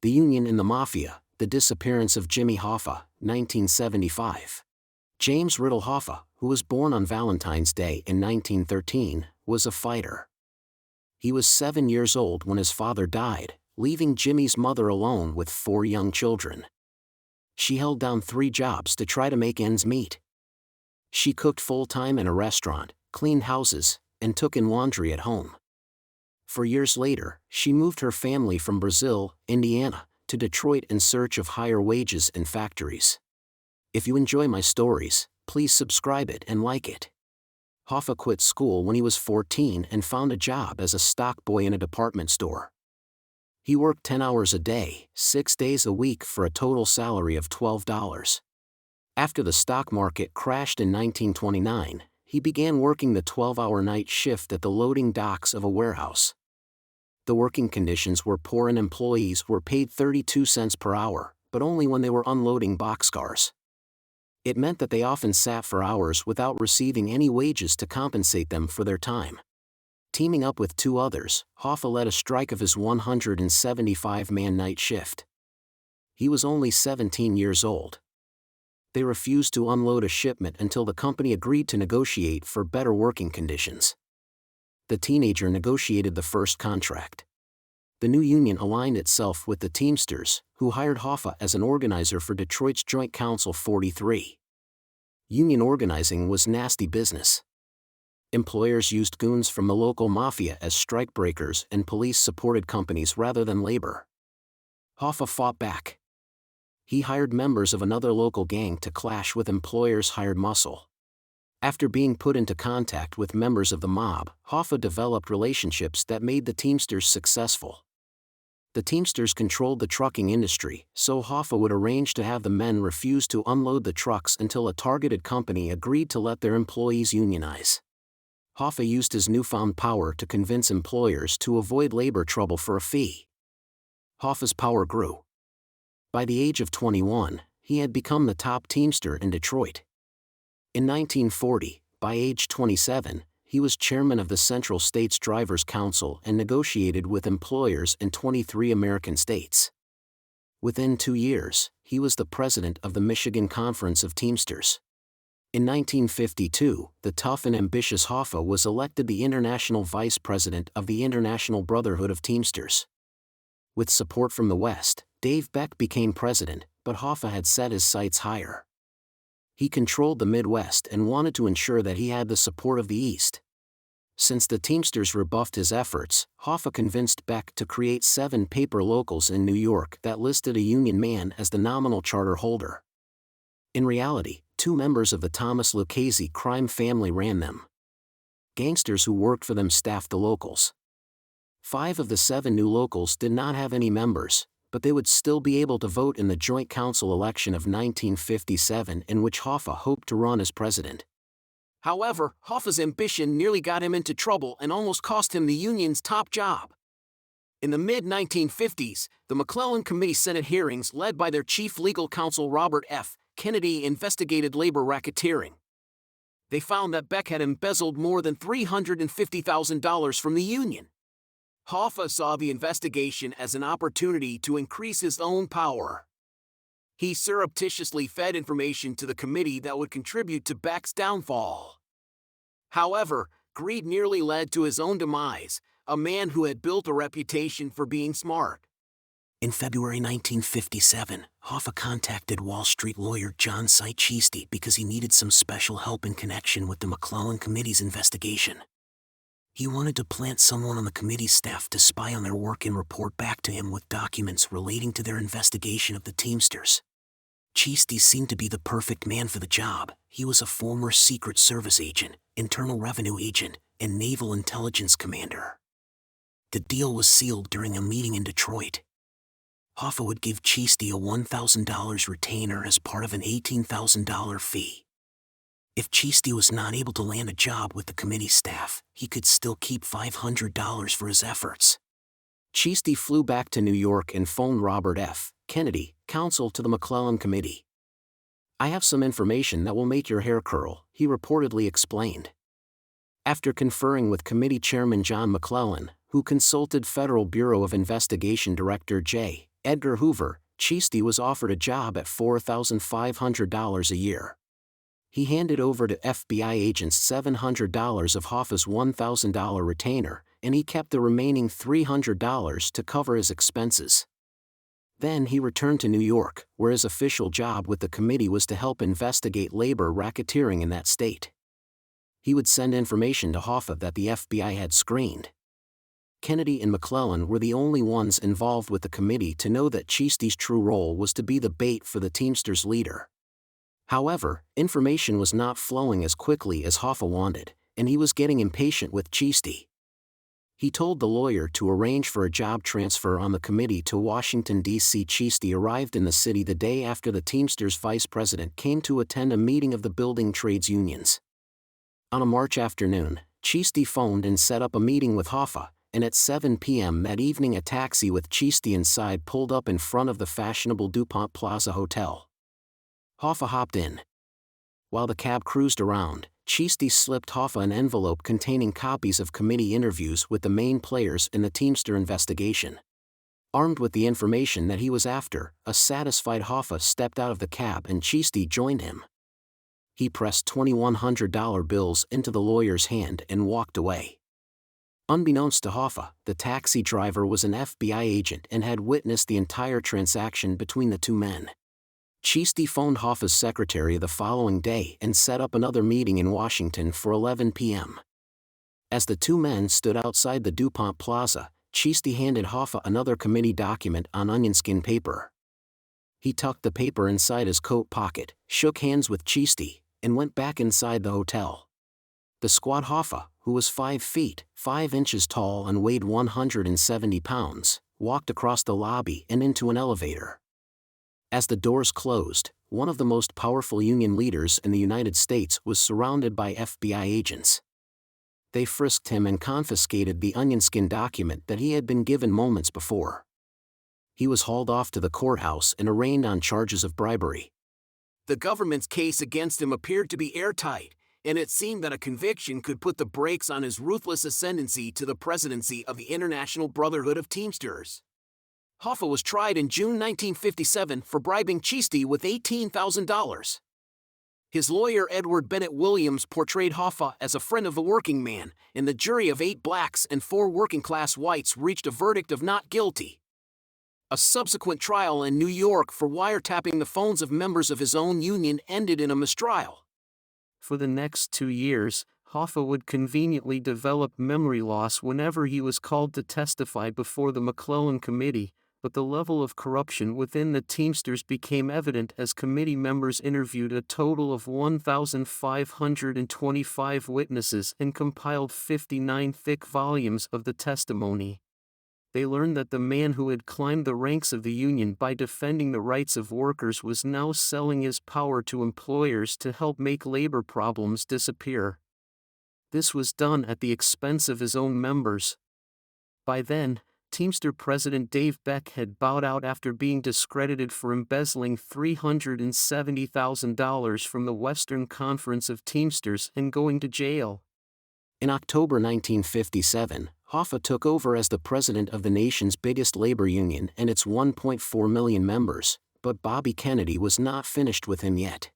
The Union and the Mafia, The Disappearance of Jimmy Hoffa, 1975. James Riddle Hoffa, who was born on Valentine's Day in 1913, was a fighter. He was 7 years old when his father died, leaving Jimmy's mother alone with 4 young children. She held down 3 jobs to try to make ends meet. She cooked full-time in a restaurant, cleaned houses, and took in laundry at home. For years later, she moved her family from Brazil, Indiana, to Detroit in search of higher wages and factories. If you enjoy my stories, please subscribe it and like it. Hoffa quit school when he was 14 and found a job as a stock boy in a department store. He worked 10 hours a day, 6 days a week for a total salary of $12. After the stock market crashed in 1929, he began working the 12-hour night shift at the loading docks of a warehouse. The working conditions were poor and employees were paid 32 cents per hour, but only when they were unloading boxcars. It meant that they often sat for hours without receiving any wages to compensate them for their time. Teaming up with 2 others, Hoffa led a strike of his 175-man night shift. He was only 17 years old. They refused to unload a shipment until the company agreed to negotiate for better working conditions. The teenager negotiated the first contract. The new union aligned itself with the Teamsters, who hired Hoffa as an organizer for Detroit's Joint Council 43. Union organizing was nasty business. Employers used goons from the local mafia as strikebreakers and police supported companies rather than labor. Hoffa fought back. He hired members of another local gang to clash with employers' hired muscle. After being put into contact with members of the mob, Hoffa developed relationships that made the Teamsters successful. The Teamsters controlled the trucking industry, so Hoffa would arrange to have the men refuse to unload the trucks until a targeted company agreed to let their employees unionize. Hoffa used his newfound power to convince employers to avoid labor trouble for a fee. Hoffa's power grew. By the age of 21, he had become the top Teamster in Detroit. In 1940, by age 27, he was chairman of the Central States Drivers' Council and negotiated with employers in 23 American states. Within 2 years, he was the president of the Michigan Conference of Teamsters. In 1952, the tough and ambitious Hoffa was elected the international vice president of the International Brotherhood of Teamsters. With support from the West, Dave Beck became president, but Hoffa had set his sights higher. He controlled the Midwest and wanted to ensure that he had the support of the East. Since the Teamsters rebuffed his efforts, Hoffa convinced Beck to create 7 paper locals in New York that listed a union man as the nominal charter holder. In reality, 2 members of the Thomas Lucchese crime family ran them. Gangsters who worked for them staffed the locals. 5 of the 7 new locals did not have any members, but they would still be able to vote in the Joint Council election of 1957 in which Hoffa hoped to run as president. However, Hoffa's ambition nearly got him into trouble and almost cost him the union's top job. In the mid-1950s, the McClellan Committee Senate hearings led by their chief legal counsel Robert F. Kennedy investigated labor racketeering. They found that Beck had embezzled more than $350,000 from the union. Hoffa saw the investigation as an opportunity to increase his own power. He surreptitiously fed information to the committee that would contribute to Beck's downfall. However, greed nearly led to his own demise, a man who had built a reputation for being smart. In February 1957, Hoffa contacted Wall Street lawyer John Ciesti because he needed some special help in connection with the McClellan Committee's investigation. He wanted to plant someone on the committee's staff to spy on their work and report back to him with documents relating to their investigation of the Teamsters. Ciesti seemed to be the perfect man for the job. He was a former Secret Service agent, Internal Revenue agent, and Naval Intelligence commander. The deal was sealed during a meeting in Detroit. Hoffa would give Ciesti a $1,000 retainer as part of an $18,000 fee. If Ciesti was not able to land a job with the committee staff, he could still keep $500 for his efforts. Ciesti flew back to New York and phoned Robert F. Kennedy, counsel to the McClellan Committee. "I have some information that will make your hair curl," he reportedly explained. After conferring with committee chairman John McClellan, who consulted Federal Bureau of Investigation Director J. Edgar Hoover, Cheasty was offered a job at $4,500 a year. He handed over to FBI agents $700 of Hoffa's $1,000 retainer, and he kept the remaining $300 to cover his expenses. Then he returned to New York, where his official job with the committee was to help investigate labor racketeering in that state. He would send information to Hoffa that the FBI had screened. Kennedy and McClellan were the only ones involved with the committee to know that Cheasty's true role was to be the bait for the Teamsters' leader. However, information was not flowing as quickly as Hoffa wanted, and he was getting impatient with Cheasty. He told the lawyer to arrange for a job transfer on the committee to Washington, D.C. Cheasty arrived in the city the day after the Teamsters' vice president came to attend a meeting of the building trades unions. On a March afternoon, Cheasty phoned and set up a meeting with Hoffa, and at 7 p.m. that evening a taxi with Cheasty inside pulled up in front of the fashionable DuPont Plaza Hotel. Hoffa hopped in. While the cab cruised around, Cheasty slipped Hoffa an envelope containing copies of committee interviews with the main players in the Teamster investigation. Armed with the information that he was after, a satisfied Hoffa stepped out of the cab and Cheasty joined him. He pressed $2,100 bills into the lawyer's hand and walked away. Unbeknownst to Hoffa, the taxi driver was an FBI agent and had witnessed the entire transaction between the two men. Cheasty phoned Hoffa's secretary the following day and set up another meeting in Washington for 11 p.m. As the two men stood outside the DuPont Plaza, Cheasty handed Hoffa another committee document on onionskin paper. He tucked the paper inside his coat pocket, shook hands with Cheasty, and went back inside the hotel. The squad Hoffa, who was 5 feet, 5 inches tall and weighed 170 pounds, walked across the lobby and into an elevator. As the doors closed, one of the most powerful union leaders in the United States was surrounded by FBI agents. They frisked him and confiscated the onionskin document that he had been given moments before. He was hauled off to the courthouse and arraigned on charges of bribery. The government's case against him appeared to be airtight, and it seemed that a conviction could put the brakes on his ruthless ascendancy to the presidency of the International Brotherhood of Teamsters. Hoffa was tried in June 1957 for bribing Cheasty with $18,000. His lawyer Edward Bennett Williams portrayed Hoffa as a friend of the working man, and the jury of 8 blacks and 4 working-class whites reached a verdict of not guilty. A subsequent trial in New York for wiretapping the phones of members of his own union ended in a mistrial. For the next 2 years, Hoffa would conveniently develop memory loss whenever he was called to testify before the McClellan Committee, but the level of corruption within the Teamsters became evident as committee members interviewed a total of 1,525 witnesses and compiled 59 thick volumes of the testimony. They learned that the man who had climbed the ranks of the union by defending the rights of workers was now selling his power to employers to help make labor problems disappear. This was done at the expense of his own members. By then, Teamster President Dave Beck had bowed out after being discredited for embezzling $370,000 from the Western Conference of Teamsters and going to jail. In October 1957, Hoffa took over as the president of the nation's biggest labor union and its 1.4 million members, but Bobby Kennedy was not finished with him yet.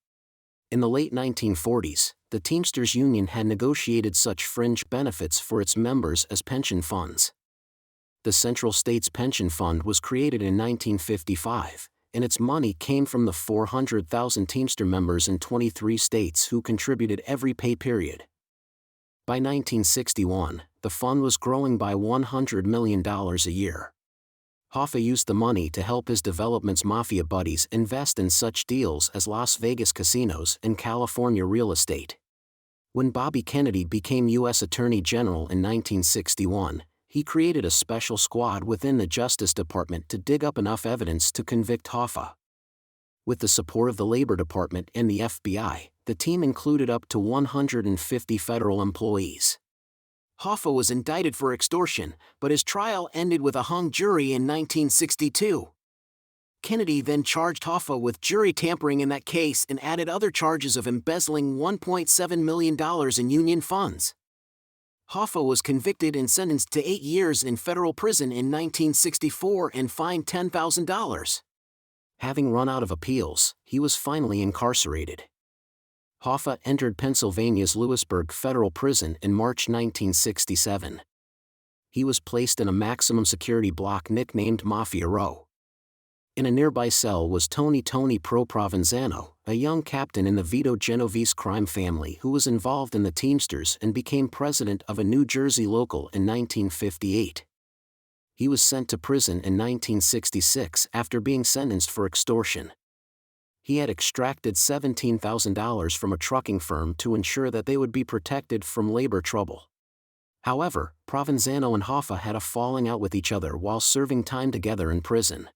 In the late 1940s, the Teamsters Union had negotiated such fringe benefits for its members as pension funds. The Central States Pension Fund was created in 1955, and its money came from the 400,000 Teamster members in 23 states who contributed every pay period. By 1961, the fund was growing by $100 million a year. Hoffa used the money to help his development's Mafia buddies invest in such deals as Las Vegas casinos and California real estate. When Bobby Kennedy became U.S. Attorney General in 1961, he created a special squad within the Justice Department to dig up enough evidence to convict Hoffa. With the support of the Labor Department and the FBI, the team included up to 150 federal employees. Hoffa was indicted for extortion, but his trial ended with a hung jury in 1962. Kennedy then charged Hoffa with jury tampering in that case and added other charges of embezzling $1.7 million in union funds. Hoffa was convicted and sentenced to 8 years in federal prison in 1964 and fined $10,000. Having run out of appeals, he was finally incarcerated. Hoffa entered Pennsylvania's Lewisburg Federal Prison in March 1967. He was placed in a maximum security block nicknamed Mafia Row. In a nearby cell was Tony Pro Provenzano, a young captain in the Vito Genovese crime family who was involved in the Teamsters and became president of a New Jersey local in 1958. He was sent to prison in 1966 after being sentenced for extortion. He had extracted $17,000 from a trucking firm to ensure that they would be protected from labor trouble. However, Provenzano and Hoffa had a falling out with each other while serving time together in prison.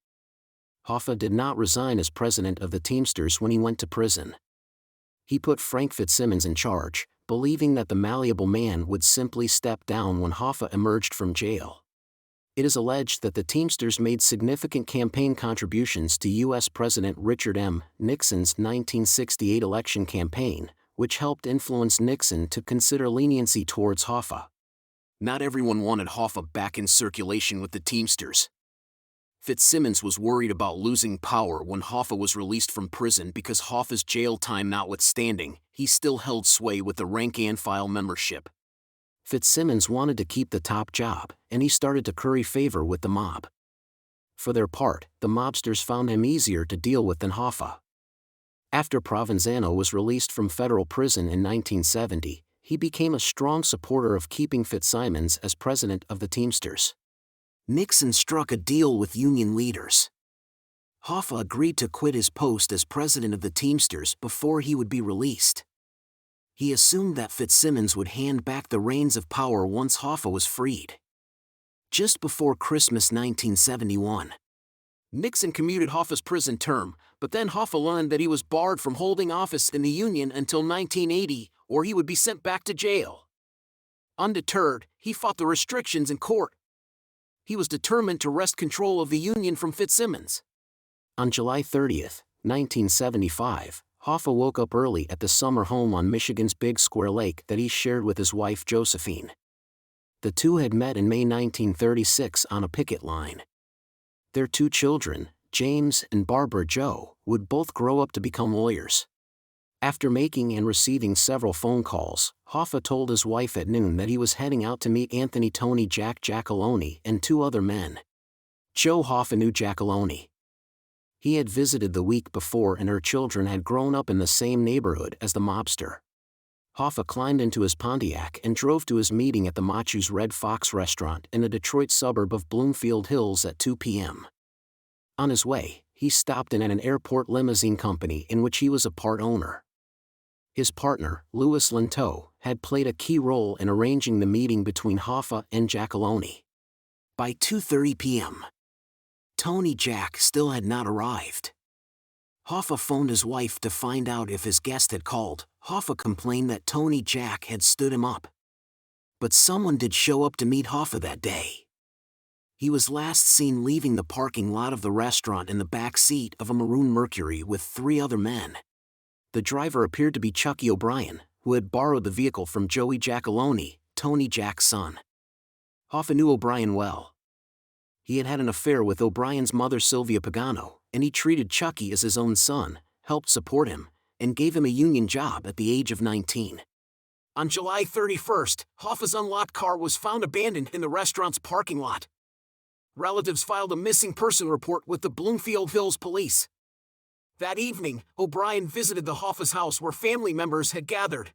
Hoffa did not resign as president of the Teamsters when he went to prison. He put Frank Fitzsimmons in charge, believing that the malleable man would simply step down when Hoffa emerged from jail. It is alleged that the Teamsters made significant campaign contributions to U.S. President Richard M. Nixon's 1968 election campaign, which helped influence Nixon to consider leniency towards Hoffa. Not everyone wanted Hoffa back in circulation with the Teamsters. Fitzsimmons was worried about losing power when Hoffa was released from prison because Hoffa's jail time notwithstanding, he still held sway with the rank-and-file membership. Fitzsimmons wanted to keep the top job, and he started to curry favor with the mob. For their part, the mobsters found him easier to deal with than Hoffa. After Provenzano was released from federal prison in 1970, he became a strong supporter of keeping Fitzsimmons as president of the Teamsters. Nixon struck a deal with union leaders. Hoffa agreed to quit his post as president of the Teamsters before he would be released. He assumed that Fitzsimmons would hand back the reins of power once Hoffa was freed. Just before Christmas 1971, Nixon commuted Hoffa's prison term, but then Hoffa learned that he was barred from holding office in the Union until 1980, or he would be sent back to jail. Undeterred, he fought the restrictions in court. He was determined to wrest control of the Union from Fitzsimmons. On July 30, 1975, Hoffa woke up early at the summer home on Michigan's Big Square Lake that he shared with his wife Josephine. The two had met in May 1936 on a picket line. Their 2 children, James and Barbara Jo, would both grow up to become lawyers. After making and receiving several phone calls, Hoffa told his wife at noon that he was heading out to meet Anthony Tony Jack Giacalone and 2 other men. Jo Hoffa knew Giacalone. He had visited the week before and her children had grown up in the same neighborhood as the mobster. Hoffa climbed into his Pontiac and drove to his meeting at the Machu's Red Fox restaurant in the Detroit suburb of Bloomfield Hills at 2 p.m. On his way, he stopped in at an airport limousine company in which he was a part owner. His partner, Louis Linteau, had played a key role in arranging the meeting between Hoffa and Giacalone. By 2:30 p.m., Tony Jack still had not arrived. Hoffa phoned his wife to find out if his guest had called. Hoffa complained that Tony Jack had stood him up. But someone did show up to meet Hoffa that day. He was last seen leaving the parking lot of the restaurant in the back seat of a maroon Mercury with 3 other men. The driver appeared to be Chucky O'Brien, who had borrowed the vehicle from Joey Giacalone, Tony Jack's son. Hoffa knew O'Brien well. He had had an affair with O'Brien's mother Sylvia Pagano, and he treated Chucky as his own son, helped support him, and gave him a union job at the age of 19. On July 31st, Hoffa's unlocked car was found abandoned in the restaurant's parking lot. Relatives filed a missing person report with the Bloomfield Hills police. That evening, O'Brien visited the Hoffa's house where family members had gathered.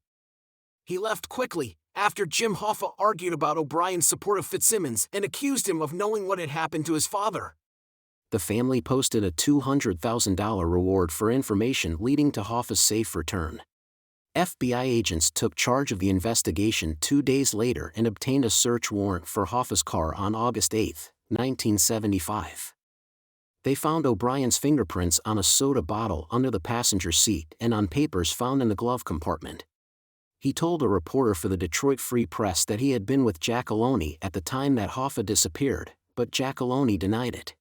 He left quickly, after Jim Hoffa argued about O'Brien's support of Fitzsimmons and accused him of knowing what had happened to his father. The family posted a $200,000 reward for information leading to Hoffa's safe return. FBI agents took charge of the investigation 2 days later and obtained a search warrant for Hoffa's car on August 8, 1975. They found O'Brien's fingerprints on a soda bottle under the passenger seat and on papers found in the glove compartment. He told a reporter for the Detroit Free Press that he had been with Giacalone at the time that Hoffa disappeared, but Giacalone denied it.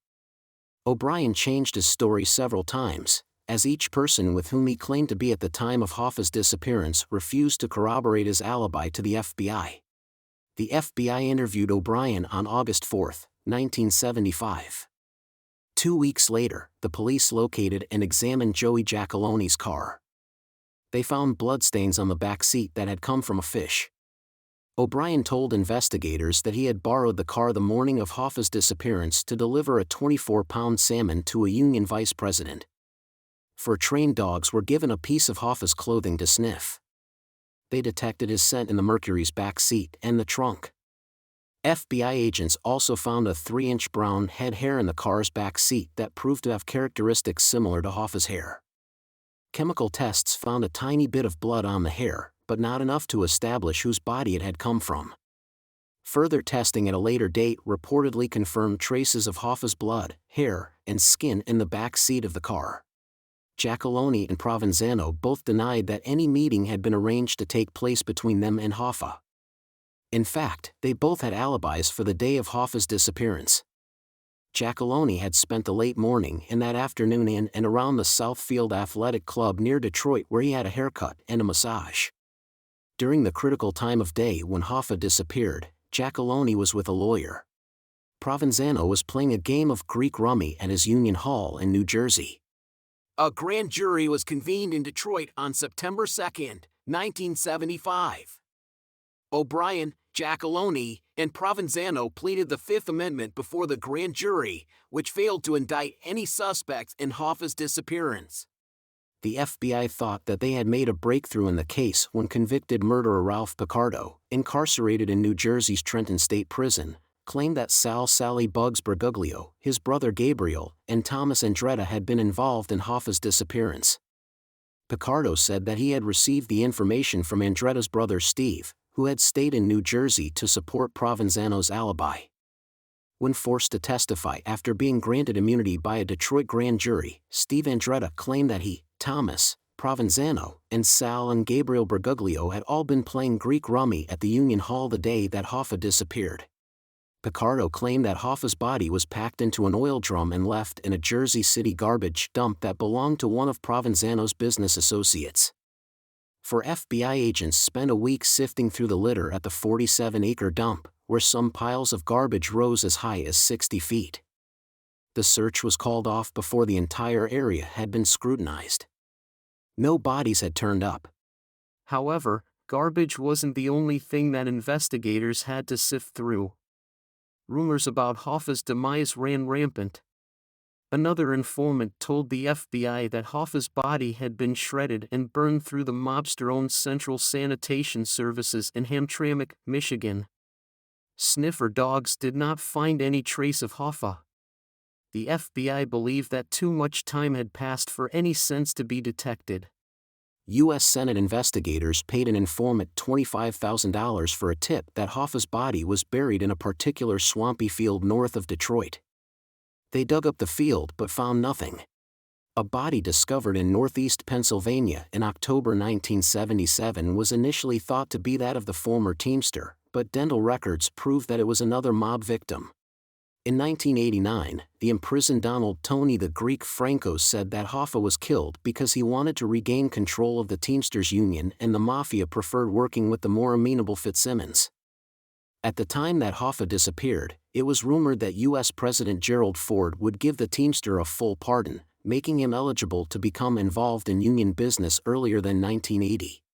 O'Brien changed his story several times, as each person with whom he claimed to be at the time of Hoffa's disappearance refused to corroborate his alibi to the FBI. The FBI interviewed O'Brien on August 4, 1975. 2 weeks later, the police located and examined Joey Giacaloni's car. They found bloodstains on the back seat that had come from a fish. O'Brien told investigators that he had borrowed the car the morning of Hoffa's disappearance to deliver a 24-pound salmon to a Union vice president. 4 trained dogs were given a piece of Hoffa's clothing to sniff. They detected his scent in the Mercury's back seat and the trunk. FBI agents also found a 3-inch brown head hair in the car's back seat that proved to have characteristics similar to Hoffa's hair. Chemical tests found a tiny bit of blood on the hair, but not enough to establish whose body it had come from. Further testing at a later date reportedly confirmed traces of Hoffa's blood, hair, and skin in the back seat of the car. Giacaloni and Provenzano both denied that any meeting had been arranged to take place between them and Hoffa. In fact, they both had alibis for the day of Hoffa's disappearance. Giacaloni had spent the late morning and that afternoon in and around the Southfield Athletic Club near Detroit where he had a haircut and a massage. During the critical time of day when Hoffa disappeared, Giacaloni was with a lawyer. Provenzano was playing a game of Greek rummy at his Union Hall in New Jersey. A grand jury was convened in Detroit on September 2, 1975. O'Brien, Giacaloni, and Provenzano pleaded the Fifth Amendment before the grand jury, which failed to indict any suspects in Hoffa's disappearance. The FBI thought that they had made a breakthrough in the case when convicted murderer Ralph Picardo, incarcerated in New Jersey's Trenton State Prison, claimed that Sally Bugs Bergoglio, his brother Gabriel, and Thomas Andretta had been involved in Hoffa's disappearance. Picardo said that he had received the information from Andretta's brother Steve, who had stayed in New Jersey to support Provenzano's alibi. When forced to testify after being granted immunity by a Detroit grand jury, Steve Andretta claimed that he, Thomas, Provenzano, and Sal and Gabriel Bergoglio had all been playing Greek rummy at the Union Hall the day that Hoffa disappeared. Picardo claimed that Hoffa's body was packed into an oil drum and left in a Jersey City garbage dump that belonged to one of Provenzano's business associates. 4 FBI agents spent a week sifting through the litter at the 47-acre dump, where some piles of garbage rose as high as 60 feet. The search was called off before the entire area had been scrutinized. No bodies had turned up. However, garbage wasn't the only thing that investigators had to sift through. Rumors about Hoffa's demise ran rampant. Another informant told the FBI that Hoffa's body had been shredded and burned through the mobster-owned Central Sanitation Services in Hamtramck, Michigan. Sniffer dogs did not find any trace of Hoffa. The FBI believed that too much time had passed for any sense to be detected. U.S. Senate investigators paid an informant $25,000 for a tip that Hoffa's body was buried in a particular swampy field north of Detroit. They dug up the field but found nothing. A body discovered in northeast Pennsylvania in October 1977 was initially thought to be that of the former Teamster, but dental records proved that it was another mob victim. In 1989, the imprisoned Donald Tony the Greek Franco said that Hoffa was killed because he wanted to regain control of the Teamsters Union and the Mafia preferred working with the more amenable Fitzsimmons. At the time that Hoffa disappeared, it was rumored that U.S. President Gerald Ford would give the Teamster a full pardon, making him eligible to become involved in union business earlier than 1980.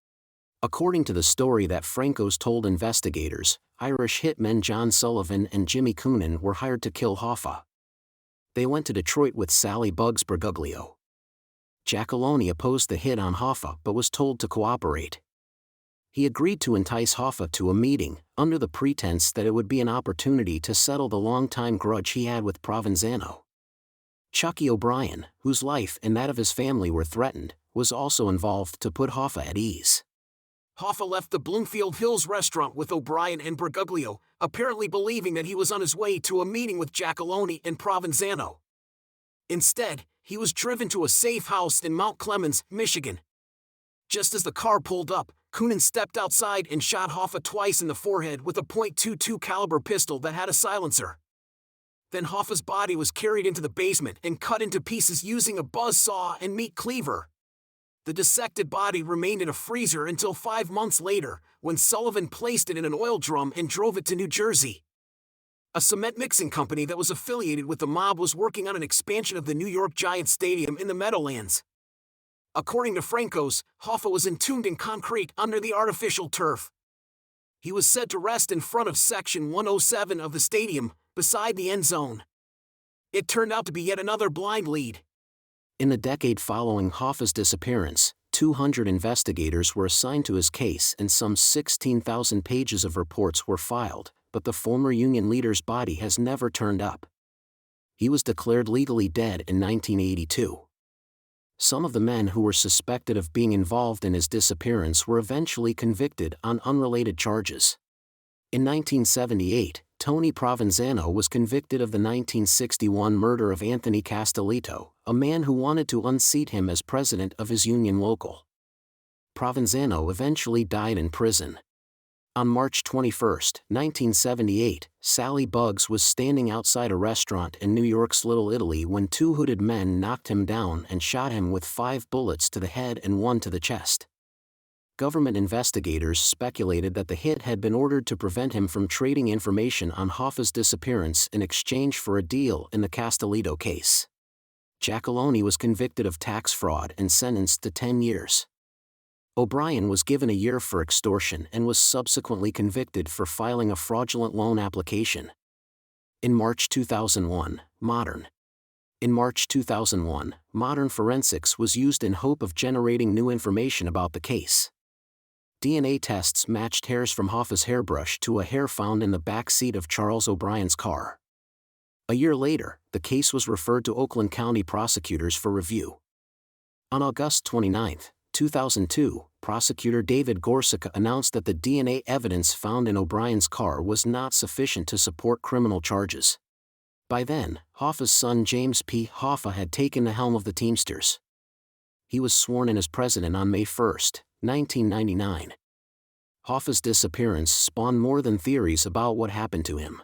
According to the story that Franco's told investigators, Irish hitmen John Sullivan and Jimmy Coonan were hired to kill Hoffa. They went to Detroit with Sally Bugs Bergoglio. Giacaloni opposed the hit on Hoffa but was told to cooperate. He agreed to entice Hoffa to a meeting, under the pretense that it would be an opportunity to settle the long-time grudge he had with Provenzano. Chucky O'Brien, whose life and that of his family were threatened, was also involved to put Hoffa at ease. Hoffa left the Bloomfield Hills restaurant with O'Brien and Bergoglio, apparently believing that he was on his way to a meeting with Giacaloni and Provenzano. Instead, he was driven to a safe house in Mount Clemens, Michigan. Just as the car pulled up, Coonan stepped outside and shot Hoffa twice in the forehead with a .22 caliber pistol that had a silencer. Then Hoffa's body was carried into the basement and cut into pieces using a buzz saw and meat cleaver. The dissected body remained in a freezer until 5 months later, when Sullivan placed it in an oil drum and drove it to New Jersey. A cement mixing company that was affiliated with the mob was working on an expansion of the New York Giants Stadium in the Meadowlands. According to Franco's, Hoffa was entombed in concrete under the artificial turf. He was said to rest in front of Section 107 of the stadium, beside the end zone. It turned out to be yet another blind lead. In the decade following Hoffa's disappearance, 200 investigators were assigned to his case and some 16,000 pages of reports were filed, but the former Union leader's body has never turned up. He was declared legally dead in 1982. Some of the men who were suspected of being involved in his disappearance were eventually convicted on unrelated charges. In 1978, Tony Provenzano was convicted of the 1961 murder of Anthony Castellito, a man who wanted to unseat him as president of his union local. Provenzano eventually died in prison. On March 21, 1978, Sally Buggs was standing outside a restaurant in New York's Little Italy when two hooded men knocked him down and shot him with 5 bullets to the head and 1 to the chest. Government investigators speculated that the hit had been ordered to prevent him from trading information on Hoffa's disappearance in exchange for a deal in the Castellito case. Giacalone was convicted of tax fraud and sentenced to 10 years. O'Brien was given a year for extortion and was subsequently convicted for filing a fraudulent loan application. In March 2001, modern forensics was used in hope of generating new information about the case. DNA tests matched hairs from Hoffa's hairbrush to a hair found in the back seat of Charles O'Brien's car. A year later, the case was referred to Oakland County prosecutors for review. On August 29, 2002, prosecutor David Gorsica announced that the DNA evidence found in O'Brien's car was not sufficient to support criminal charges. By then, Hoffa's son James P. Hoffa had taken the helm of the Teamsters. He was sworn in as president on May 1, 1999. Hoffa's disappearance spawned more than theories about what happened to him.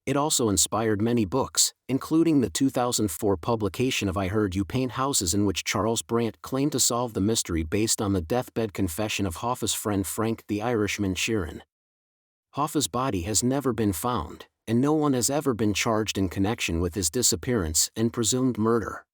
It also inspired many books, including the 2004 publication of I Heard You Paint Houses, in which Charles Brandt claimed to solve the mystery based on the deathbed confession of Hoffa's friend Frank the Irishman Sheeran. Hoffa's body has never been found, and no one has ever been charged in connection with his disappearance and presumed murder.